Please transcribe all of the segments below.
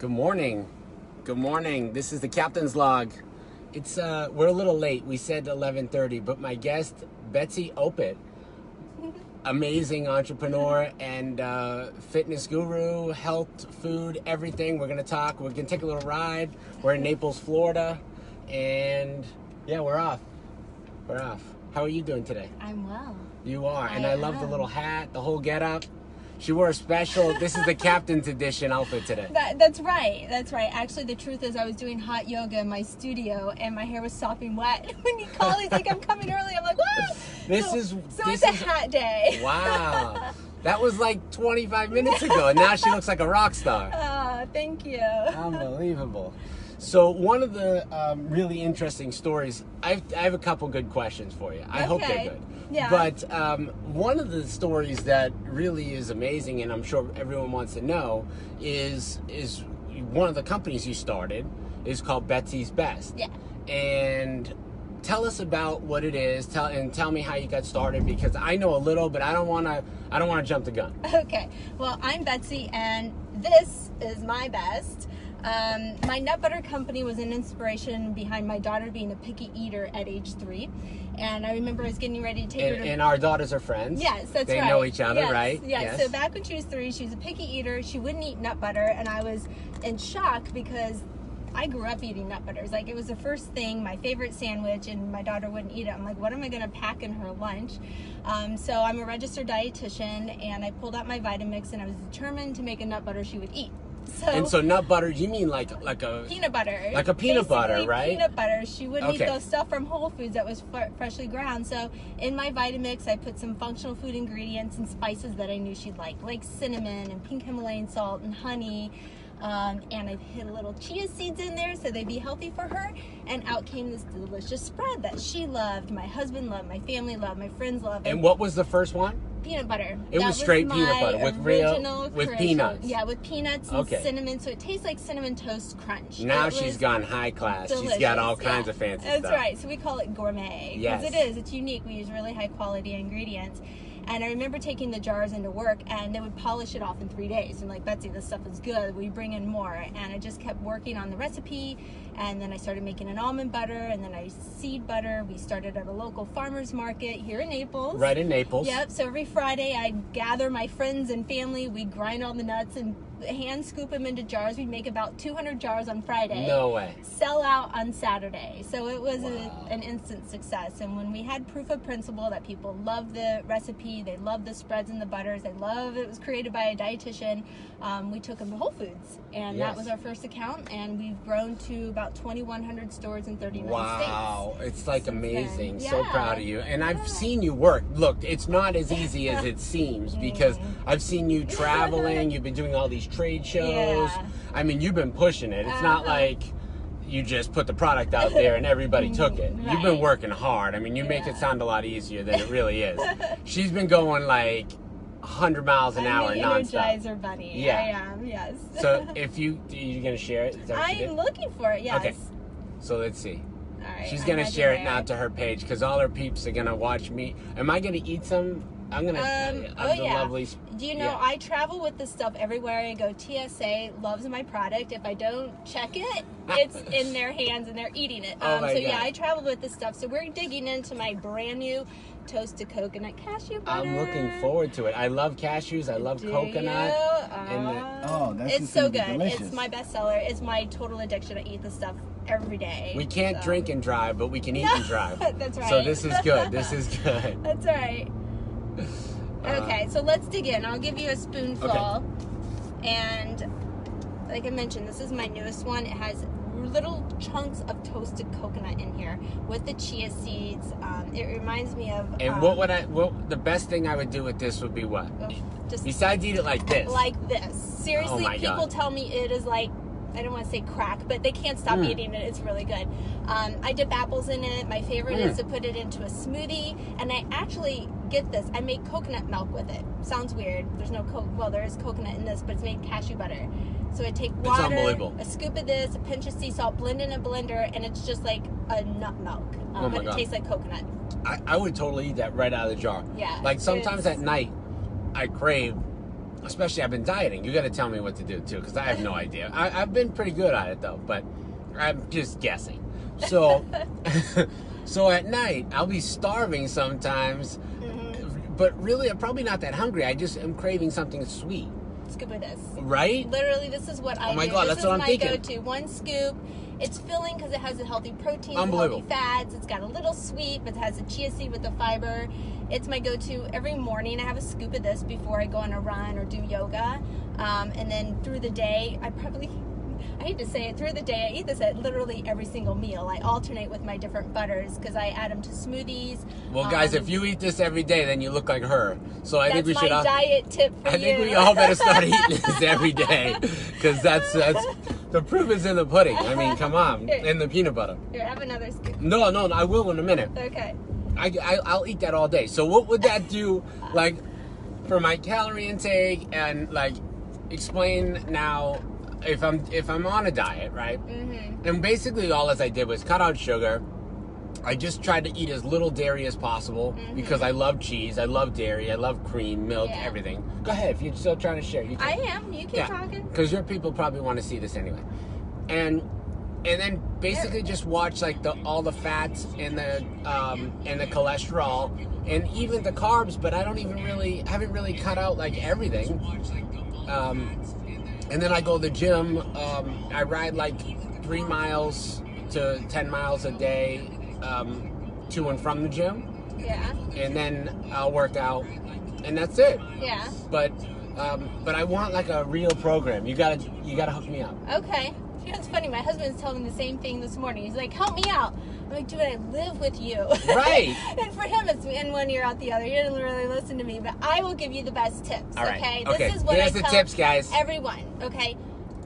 Good morning. Good morning. This is the Captain's Log. It's we're a little late. We said 11:30, but my guest Betsy Opit, amazing entrepreneur and fitness guru, health, food, everything. We're gonna talk. We're gonna take a little ride. We're in Naples, Florida, and yeah, we're off. We're off. How are you doing today? I'm well. You are, and I love the little hat, the whole getup. She wore a special, this is the Captain's Edition outfit today. That's right. That's right. Actually, the truth is I was doing hot yoga in my studio and my hair was sopping wet. When he called, he's like, I'm coming early. I'm like, what? It's a hat day. Wow. That was like 25 minutes ago, and now she looks like a rock star. Thank you. Unbelievable. So one of the really interesting stories, I have a couple good questions for you. I hope they're good. Yeah. But one of the stories that really is amazing, and I'm sure everyone wants to know, is one of the companies you started is called Betsy's Best. Yeah. And tell us about what it is. Tell me how you got started, because I know a little, but I don't want to jump the gun. Okay. Well, I'm Betsy, and this is my best. My nut butter company was an inspiration behind my daughter being a picky eater at age 3. And I remember I was getting ready to take her to... And our daughters are friends. Yes, that's right. They know each other, right? Yes. So back when she was 3, she was a picky eater. She wouldn't eat nut butter. And I was in shock because I grew up eating nut butters. Like, it was the first thing, my favorite sandwich, and my daughter wouldn't eat it. I'm like, what am I going to pack in her lunch? So I'm a registered dietitian, and I pulled out my Vitamix, and I was determined to make a nut butter she would eat. So nut butter, you mean like a peanut butter? Like a peanut butter, right? Peanut butter. She wouldn't eat those stuff from Whole Foods that was freshly ground. So in my Vitamix, I put some functional food ingredients and spices that I knew she'd like cinnamon and pink Himalayan salt and honey. And I hid a little chia seeds in there so they'd be healthy for her. And out came this delicious spread that she loved, my husband loved, my family loved, my friends loved. And what was the first one? Peanut butter. It was straight peanut butter with peanuts. Yeah, with peanuts and cinnamon, so it tastes like cinnamon toast crunch. Now she's gone high class. Delicious. She's got all kinds of fancy stuff. That's right. So we call it gourmet. Yes. Because it is. It's unique. We use really high quality ingredients. And I remember taking the jars into work, and they would polish it off in 3 days. And like, Betsy, this stuff is good. We bring in more. And I just kept working on the recipe. And then I started making an almond butter, and then seed butter. We started at a local farmer's market here in Naples. Right in Naples. Yep. So every Friday, I'd gather my friends and family. We'd grind all the nuts and hand scoop them into jars. We'd make about 200 jars on Friday. No way. Sell out on Saturday. So it was an instant success. And when we had proof of principle that people loved the recipe, they loved the spreads and the butters, they loved it was created by a dietitian, we took them to Whole Foods. And that was our first account. And we've grown to about 2,100 stores in 39 states. Wow. It's like amazing. So proud of you. And I've seen you work. Look, it's not as easy as it seems, because I've seen you traveling. You've been doing all these trade shows. I mean, you've been pushing it. It's not like you just put the product out there and everybody took it. Right. You've been working hard. I mean, you make it sound a lot easier than it really is. She's been going like 100 miles an hour nonstop. Energizer bunny. Yeah. I am, yes. So if you're going to share it? Is that what you did? I'm looking for it, yes. Okay. So let's see. All right, She's going to share it now to her page, because all her peeps are going to watch me. Am I going to eat some? I'm going to lovely... Do you know, I travel with this stuff everywhere I go. TSA loves my product. If I don't check it, it's in their hands and they're eating it. God. I travel with this stuff. So we're digging into my brand new toasted coconut cashew butter. I'm looking forward to it. I love cashews. I love coconut. It's so good. Delicious. It's my bestseller. It's my total addiction. I eat this stuff every day. We can't drink and drive, but we can eat and drive. That's right. So this is good. This is good. That's right. Okay, so let's dig in. I'll give you a spoonful. Okay. And like I mentioned, this is my newest one. It has little chunks of toasted coconut in here with the chia seeds. It reminds me of... And the best thing I would do with this would be what? Just besides eat it like this? Like this. Seriously, people tell me it is like, I don't want to say crack, but they can't stop eating it. It's really good. I dip apples in it. My favorite is to put it into a smoothie. And I actually, get this, I make coconut milk with it. Sounds weird. There's no there is coconut in this, but it's made cashew butter. So I take water, a scoop of this, a pinch of sea salt, blend in a blender, and it's just like a nut milk. But it tastes like coconut. I would totally eat that right out of the jar. Yeah. Like sometimes at night, I crave especially I've been dieting. You got to tell me what to do too, because I have no idea. I've been pretty good at it though, but I'm just guessing. So, so at night I'll be starving sometimes, but really I'm probably not that hungry. I just am craving something sweet. Scoop of this. Right? Literally, this is what I do. Oh my God, that's what I'm thinking. This is my go-to. One scoop. It's filling because it has a healthy protein, Unbelievable. healthy fats. It's got a little sweet, but it has a chia seed with the fiber. It's my go-to every morning. I have a scoop of this before I go on a run or do yoga. And then through the day, I hate to say it, through the day I eat this at literally every single meal. I alternate with my different butters because I add them to smoothies. Well, guys, if you eat this every day, then you look like her. So I think we should. That's my diet tip for you. I think we all better start eating this every day, because that's the proof is in the pudding. I mean, come on, in the peanut butter. Here, have another scoop. No, I will in a minute. Okay. I'll eat that all day. So what would that do, like, for my calorie intake, and like, explain now if I'm on a diet, right? And basically all as I did was cut out sugar. I just tried to eat as little dairy as possible because I love cheese, I love dairy, I love cream, milk, everything. Go ahead, if you're still trying to share. You can. I am. You keep talking. Because your people probably want to see this anyway. And then basically just watch like all the fats and the cholesterol and even the carbs, but I haven't really cut out like everything. And then I go to the gym. I ride like 3 miles to 10 miles a day to and from the gym. Yeah. And then I'll work out, and that's it. Yeah. But I want like a real program. You gotta hook me up. Okay. You know, it's funny. My husband's telling me the same thing this morning. He's like, "Help me out." I'm like, "Dude, I live with you." Right. And for him, it's in one ear out the other. He doesn't really listen to me, but I will give you the best tips. All right. Okay. Okay. This is what Here's I the tell tips, guys. everyone. Okay.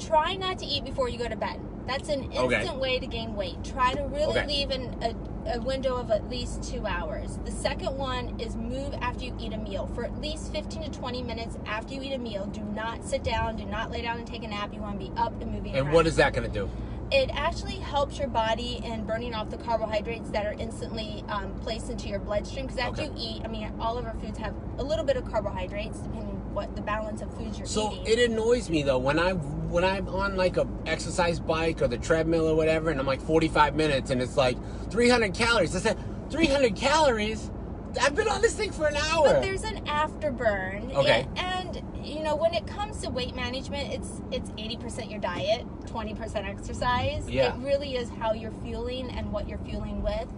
Try not to eat before you go to bed. That's an instant way to gain weight. Try to really leave a window of at least 2 hours. The second one is move after you eat a meal. For at least 15 to 20 minutes after you eat a meal, do not sit down, do not lay down and take a nap. You want to be up and moving around. And what is that going to do? It actually helps your body in burning off the carbohydrates that are instantly placed into your bloodstream. Because after you eat, I mean, all of our foods have a little bit of carbohydrates, depending on what the balance of foods you're eating. So it annoys me though when I'm on like a exercise bike or the treadmill or whatever, and I'm like 45 minutes, and it's like 300 calories. I said 300 calories. I've been on this thing for an hour. But there's an afterburn. Okay. And you know, when it comes to weight management, it's 80% your diet, 20% exercise. Yeah. It really is how you're fueling and what you're fueling with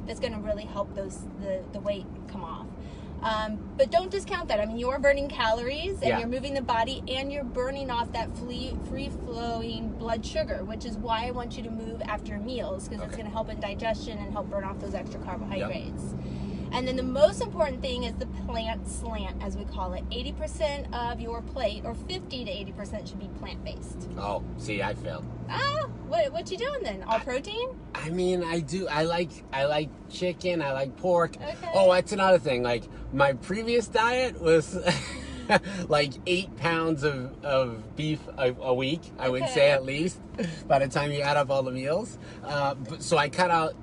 that's going to really help the weight come off. But don't discount that. I mean, you're burning calories and you're moving the body and you're burning off that free-flowing blood sugar, which is why I want you to move after meals, because it's going to help in digestion and help burn off those extra carbohydrates. Yep. And then the most important thing is the plant slant, as we call it. 80% of your plate, or 50 to 80%, should be plant-based. Oh, see, I failed. Ah, what you doing then? All protein? I mean, I do. I like chicken. I like pork. Okay. Oh, that's another thing. Like, my previous diet was like 8 pounds of beef a week, I would say, at least, by the time you add up all the meals. So I cut out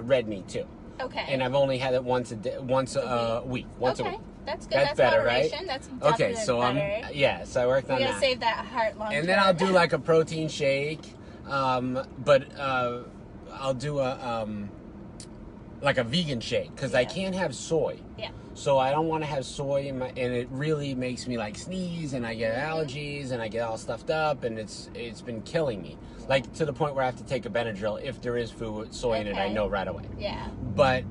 red meat, too. Okay. And I've only had it once a week. Once a week. That's good. That's better, moderation. Right? That's okay. So better. So I worked on that. You gotta save that heart long term. And then I'll do like a protein shake, but I'll do like a vegan shake because I can't have soy. Yeah. So I don't want to have soy in and it really makes me like sneeze, and I get allergies, and I get all stuffed up, and it's been killing me. Like, to the point where I have to take a Benadryl if there is soy in it. I know right away. Yeah. But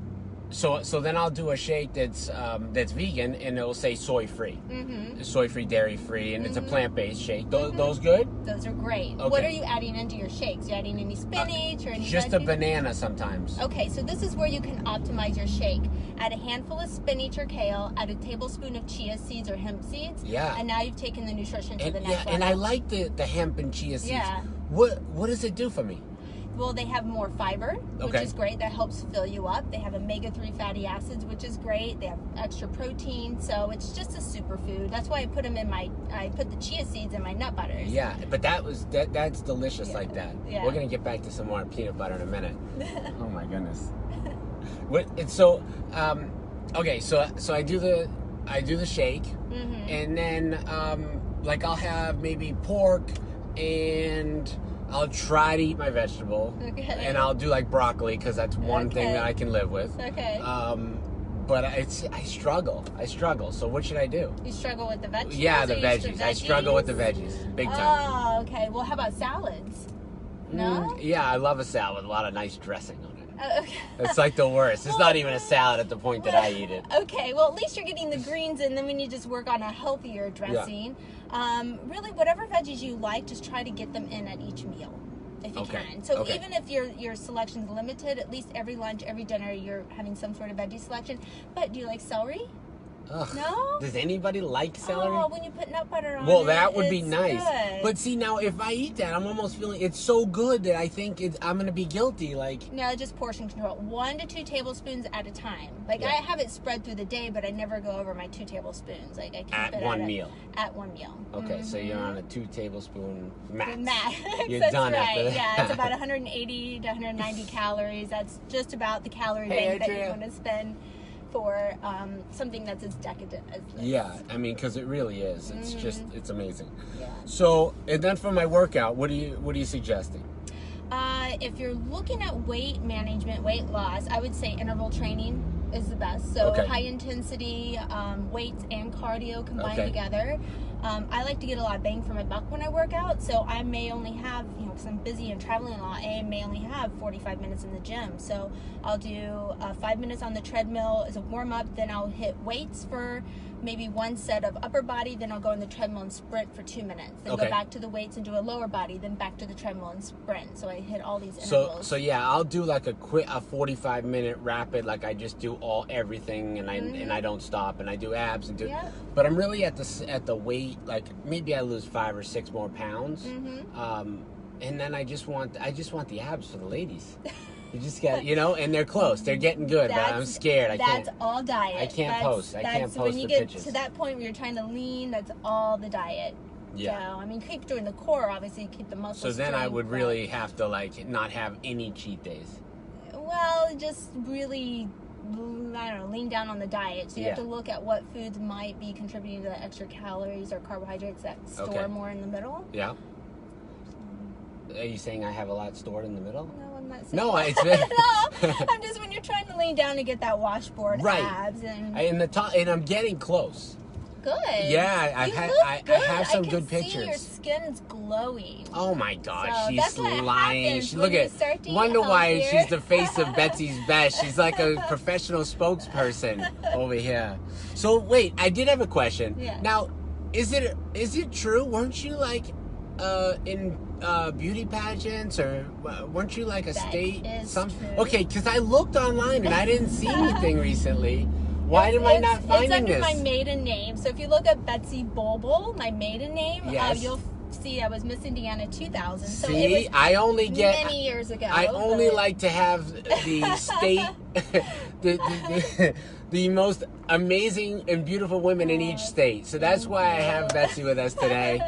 so then I'll do a shake that's vegan, and it'll say soy free, soy free, dairy free, and it's a plant based shake. Those good? Those are great. Okay. What are you adding into your shakes? You adding any spinach or any? Just a banana sometimes. Okay, so this is where you can optimize your shake. Add a handful of spinach or kale. Add a tablespoon of chia seeds or hemp seeds. Yeah. And now you've taken the nutrition to the next level. And I like the hemp and chia seeds. Yeah. What does it do for me? Well, they have more fiber, which is great. That helps fill you up. They have omega-3 fatty acids, which is great. They have extra protein, so it's just a superfood. That's why I put them in I put the chia seeds in my nut butters. Yeah, but that's delicious like that. Yeah. We're gonna get back to some more peanut butter in a minute. Oh my goodness. So I do I do the shake, and then like I'll have maybe pork, and I'll try to eat my vegetable, and I'll do like broccoli because that's one thing that I can live with. Okay. But I struggle. So what should I do? You struggle with the veggies? Yeah, the veggies. I struggle with the veggies, big time. Oh, okay. Well, how about salads? No? Yeah, I love a salad with a lot of nice dressing on it. Okay. It's like the worst. It's not even a salad at the point that I eat it. Okay, well, at least you're getting the greens, and then when you just work on a healthier dressing, really, whatever veggies you like, just try to get them in at each meal, if you can. So even if your selection's limited, at least every lunch, every dinner, you're having some sort of veggie selection. But do you like celery? Ugh. No? Does anybody like celery? Oh, when you put nut butter on it. Well, that would be nice. Good. But see, now if I eat that, I'm almost feeling it's so good that I think I'm going to be guilty. Like, no, just portion control. 1 to 2 tablespoons at a time. Like, I have it spread through the day, but I never go over my 2 tablespoons. Like, I keep at it one meal. At one meal. Okay, so you're on a 2 tablespoon max. You're That's done right. after that. Yeah, it's about 180 to 190 calories. That's just about the calorie range that you want to spend for something that's as decadent as this. Yeah, I mean, because it really is. It's just, it's amazing. Yeah. So, and then for my workout, what are you suggesting? If you're looking at weight management, weight loss, I would say interval training is the best. So high intensity weights and cardio combined together. I like to get a lot of bang for my buck when I work out, so I may only have, because I'm busy and traveling a lot, I may only have 45 minutes in the gym. So I'll do 5 minutes on the treadmill as a warm-up, then I'll hit weights for maybe 1 set of upper body, then I'll go on the treadmill and sprint for 2 minutes, then go back to the weights and do a lower body, then back to the treadmill and sprint. So I hit all these intervals. So yeah, I'll do like a 45-minute rapid, like I just do everything, and I don't stop, and I do abs and do. But I'm really at the weight, like maybe I lose 5 or 6 more pounds, and then I just want the abs for the ladies. You just got, and they're close. They're getting good, but I'm scared. That's all diet. I can't post. I can't post when you the get pictures. to that point where you're trying to lean, that's all the diet. Yeah. So, I mean, keep doing the core, obviously, keep the muscles. So then I would really have to not have any cheat days. Well, just really, I don't know, lean down on the diet. So you have to look at what foods might be contributing to the extra calories or carbohydrates that store more in the middle. Yeah. Are you saying I have a lot stored in the middle? No, I'm not saying no, that. it's I'm just, when you're trying to lean down to get that washboard abs. And I'm getting close. Good. Yeah, I have some good pictures. See your skin's glowing. Oh my gosh, so she's lying. Look at. Wonder why she's the face of Betsy's Best. She's like a professional spokesperson over here. So wait, I did have a question. Yeah. Now, is it true? Weren't you like in beauty pageants, or weren't you like a state something? Okay, because I looked online and I didn't see anything recently. Why am I not finding this? It's under my maiden name. So if you look up Betsy Bulbul, my maiden name, you'll see I was Miss Indiana 2000. So see, it was I only get many years ago. I only like to have the state, the most amazing and beautiful women in each state. So that's why I have Betsy with us today.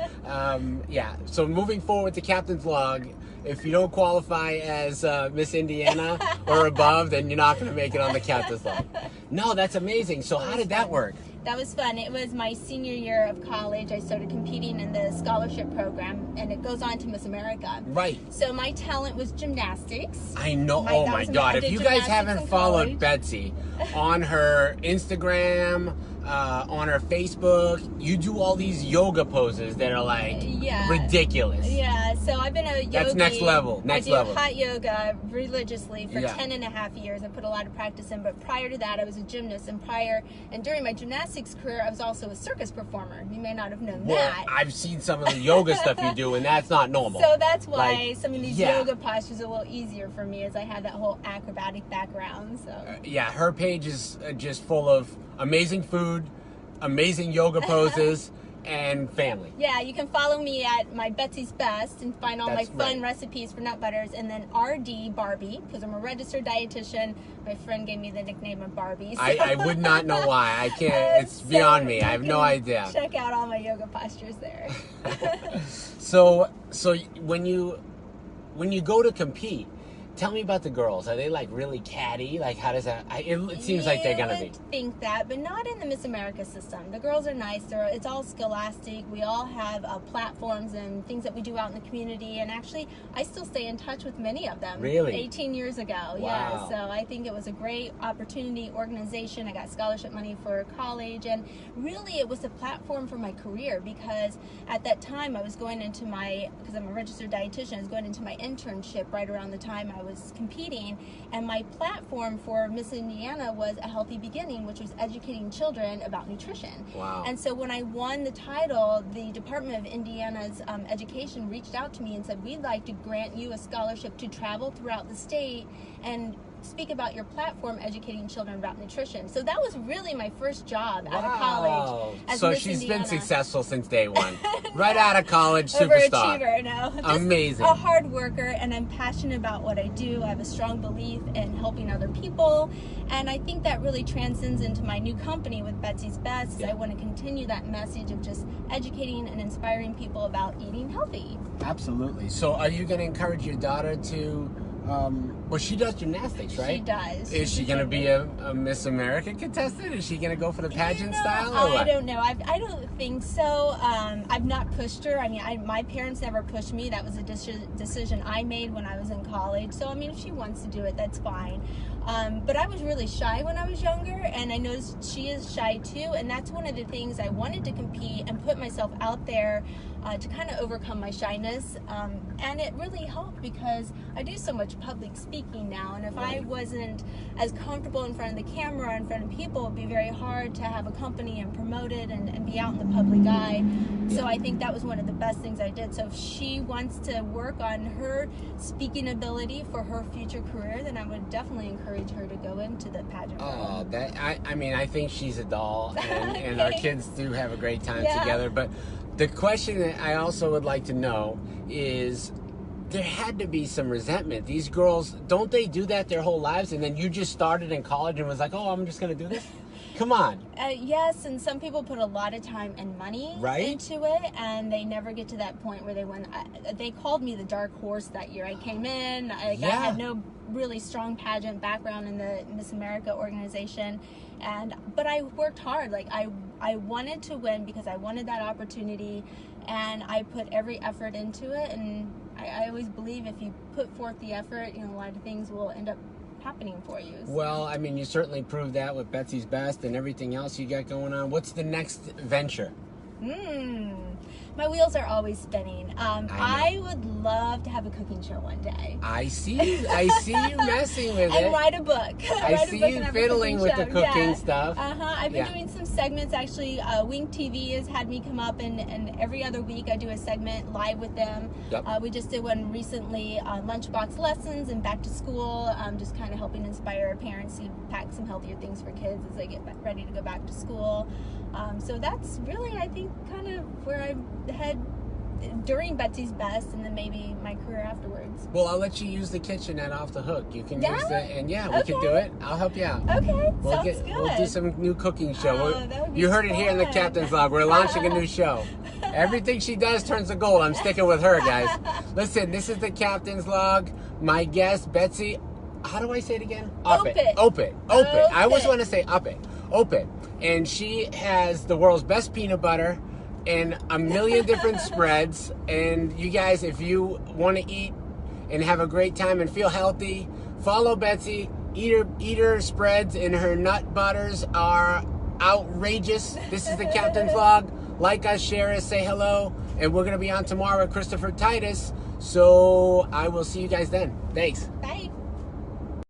So moving forward to Captain's Log, if you don't qualify as Miss Indiana or above, then you're not going to make it on the Captain's Log. No, that's amazing. So how did that work? That was fun. It was my senior year of college. I started competing in the scholarship program, and it goes on to Miss America. Right. So my talent was gymnastics. I know. Oh my God. If you guys haven't followed Betsy on her Instagram, on her Facebook, you do all these yoga poses that are like ridiculous. Yeah, so I've been a yogi. That's next level. I do hot yoga religiously for 10.5 years. I put a lot of practice in, but prior to that, I was a gymnast, and during my gymnastics career, I was also a circus performer. You may not have known that. I've seen some of the yoga stuff you do, and that's not normal. So that's why some of these yoga postures are a little easier for me, as I had that whole acrobatic background. So her page is just full of amazing food, amazing yoga poses, and family. Yeah, you can follow me at my Betsy's Best and find all my fun recipes for nut butters, and then RD Barbie, because I'm a registered dietitian. My friend gave me the nickname of Barbie. So. I would not know why. I can't. It's beyond me. I have no idea. Check out all my yoga postures there. So when you go to compete, Tell me about the girls. Are they like really catty? Like, how does that? It seems like they're gonna be. You would think that, but not in the Miss America system. The girls are nice. It's all scholastic. We all have platforms and things that we do out in the community. And actually, I still stay in touch with many of them. Really? 18 years ago. Wow. Yeah. So I think it was a great opportunity, organization. I got scholarship money for college, and really it was a platform for my career, because at that time I was going into because I'm a registered dietitian, I was going into my internship right around the time I was competing, and my platform for Miss Indiana was A Healthy Beginning, which was educating children about nutrition. Wow. And so when I won the title, the Department of Indiana's education reached out to me and said, we'd like to grant you a scholarship to travel throughout the state and speak about your platform educating children about nutrition. So that was really my first job out of college as so Miss she's Indiana. been successful since day one. Right out of college, superstar. Overachiever, no. Just amazing. A hard worker, and I'm passionate about what I do. I have a strong belief in helping other people, and I think that really transcends into my new company with Betsy's Best. Yeah. I want to continue that message of just educating and inspiring people about eating healthy. Absolutely. So are you going to encourage your daughter to well, she does gymnastics, right? She does. Is she going to be a Miss America contestant? Is she going to go for the pageant style? Or I what? don't know. I don't think so. I've not pushed her. I mean, my parents never pushed me. That was a decision I made when I was in college. So, I mean, if she wants to do it, that's fine. But I was really shy when I was younger, and I noticed she is shy too. And that's one of the things I wanted to compete and put myself out there to kind of overcome my shyness. And it really helped because I do so much public speaking now. And if I wasn't as comfortable in front of the camera, in front of people, it'd be very hard to have a company and promote it and be out in the public eye. So I think that was one of the best things I did. So if she wants to work on her speaking ability for her future career, then I would definitely encourage her to go into the pageant. Oh, I mean, I think she's a doll, and our kids do have a great time together. But the question that I also would like to know is, there had to be some resentment. These girls, don't they do that their whole lives? And then you just started in college and was like, oh, I'm just going to do this? Come on. Yes, and some people put a lot of time and money into it, and they never get to that point where they win. They called me the dark horse that year. I came in, I had no really strong pageant background in the Miss America organization, but I worked hard. Like I wanted to win because I wanted that opportunity, and I put every effort into it. And I always believe if you put forth the effort, a lot of things will end up happening for you. Well, I mean, you certainly proved that with Betsy's Best and everything else you got going on. What's the next venture? My wheels are always spinning. I would love to have a cooking show one day. I see you messing with it. And write a book. I see you fiddling with the cooking stuff. I've been doing some segments. Actually, Wing TV has had me come up, and every other week I do a segment live with them. Yep. We just did one recently on lunchbox lessons and back to school, just kind of helping inspire parents to pack some healthier things for kids as they get ready to go back to school. So that's really, I think, kind of where I head during Betsy's Best, and then maybe my career afterwards. Well, I'll let you use the kitchenette off the hook. You can use and we can do it. I'll help you out. Okay, sounds good. We'll do some new cooking show. That would be you heard it here in the Captain's Log. We're launching a new show. Everything she does turns to gold. I'm sticking with her, guys. Listen, this is the Captain's Log. My guest, Betsy. How do I say it again? Up it. I always want to say up it. And she has the world's best peanut butter and a million different spreads. And you guys, if you want to eat and have a great time and feel healthy, follow Betsy. Eat her spreads, and her nut butters are outrageous. This is the Captain's Log. Like us, share us, say hello. And we're going to be on tomorrow with Christopher Titus. So I will see you guys then. Thanks.